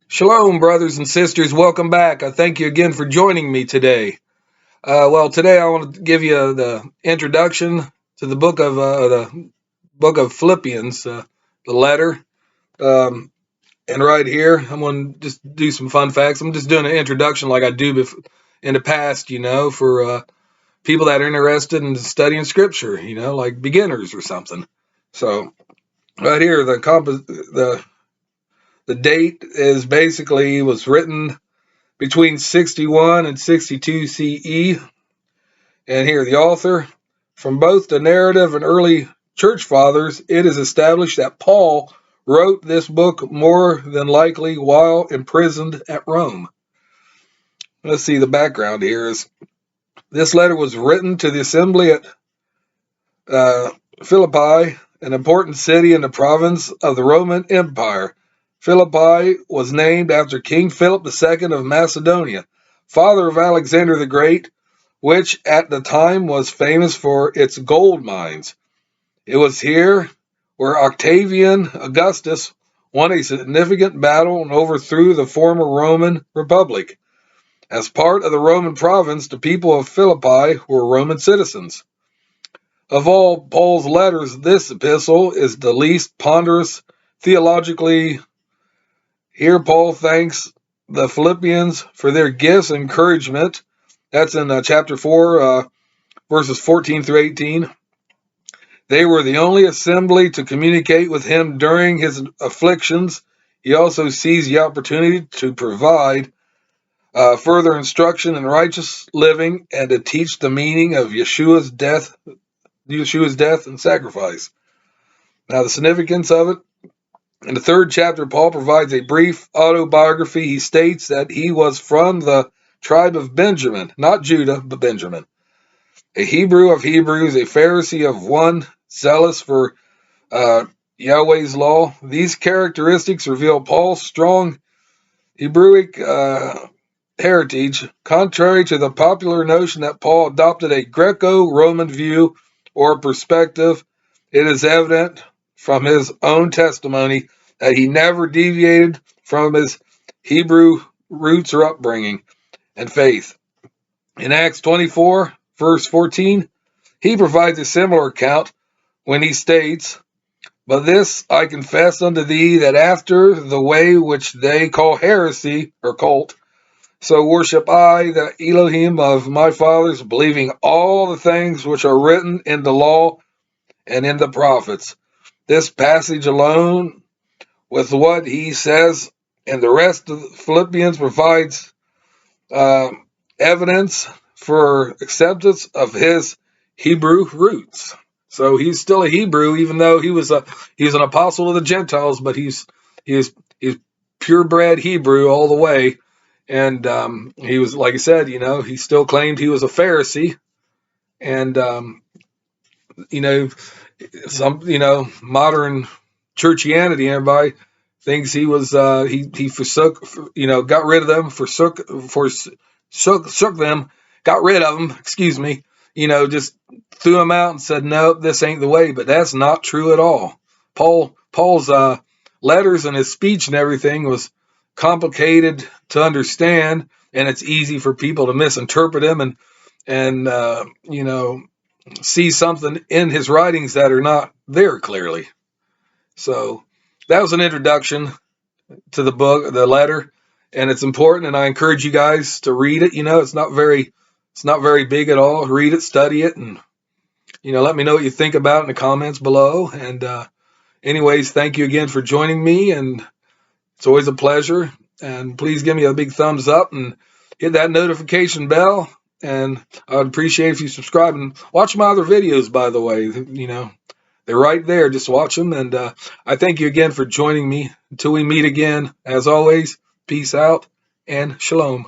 Shalom, brothers and sisters. Welcome back. I thank you again for joining me today. Today I want to give you the introduction to the book of Philippians, the letter. Um, and right here, I'm going to just do some fun facts. I'm just doing an introduction like I do in the past, for people that are interested in studying Scripture, like beginners or something. So right here, the date is basically was written between 61 and 62 CE. And here, the author, from both the narrative and early church fathers, it is established that Paul wrote this book more than likely while imprisoned at Rome. Let's see, the background here is this letter was written to the assembly at Philippi, an important city in the province of the Roman Empire. Philippi was named after King Philip II of Macedonia, father of Alexander the Great, which at the time was famous for its gold mines. It was here where Octavian Augustus won a significant battle and overthrew the former Roman Republic. As part of the Roman province, the people of Philippi were Roman citizens. Of all Paul's letters, this epistle is the least ponderous theologically. Here Paul thanks the Philippians for their gifts and encouragement. That's in chapter 4, verses 14 through 18. They were the only assembly to communicate with him during his afflictions. He also seized the opportunity to provide further instruction in righteous living and to teach the meaning of Yeshua's death and sacrifice. Now, the significance of it. In the third chapter, Paul provides a brief autobiography. He states that he was from the tribe of Benjamin, not Judah, but Benjamin, a Hebrew of Hebrews, a Pharisee of one, zealous for Yahweh's law. These characteristics reveal Paul's strong Hebrewic heritage, contrary to the popular notion that Paul adopted a Greco-Roman view or perspective. It is evident from his own testimony that he never deviated from his Hebrew roots or upbringing and faith. In Acts 24, verse 14, he provides a similar account when he states, "But this I confess unto thee, that after the way which they call heresy or cult, so worship I the Elohim of my fathers, believing all the things which are written in the law and in the prophets." This passage alone, with what he says, and the rest of Philippians provides evidence for acceptance of his Hebrew roots. So he's still a Hebrew, even though he's an apostle of the Gentiles, but he's purebred Hebrew all the way. And he was, like I said, he still claimed he was a Pharisee. And modern churchianity, everybody thinks he was he forsook, got rid of them, forsook them, got rid of them, excuse me, just threw them out and said, "No, this ain't the way." But that's not true at all. Paul's letters and his speech and everything was complicated to understand, and it's easy for people to misinterpret him and see something in his writings that are not there clearly. So that was an introduction to the book, the letter, and it's important. And I encourage you guys to read it. It's not very big at all. Read it, study it, and let me know what you think about it in the comments below. And anyways, thank you again for joining me, and it's always a pleasure. And please give me a big thumbs up and hit that notification bell. And I'd appreciate if you subscribe and watch my other videos, by the way. They're right there. Just watch them. And I thank you again for joining me. Until we meet again, as always, peace out and shalom.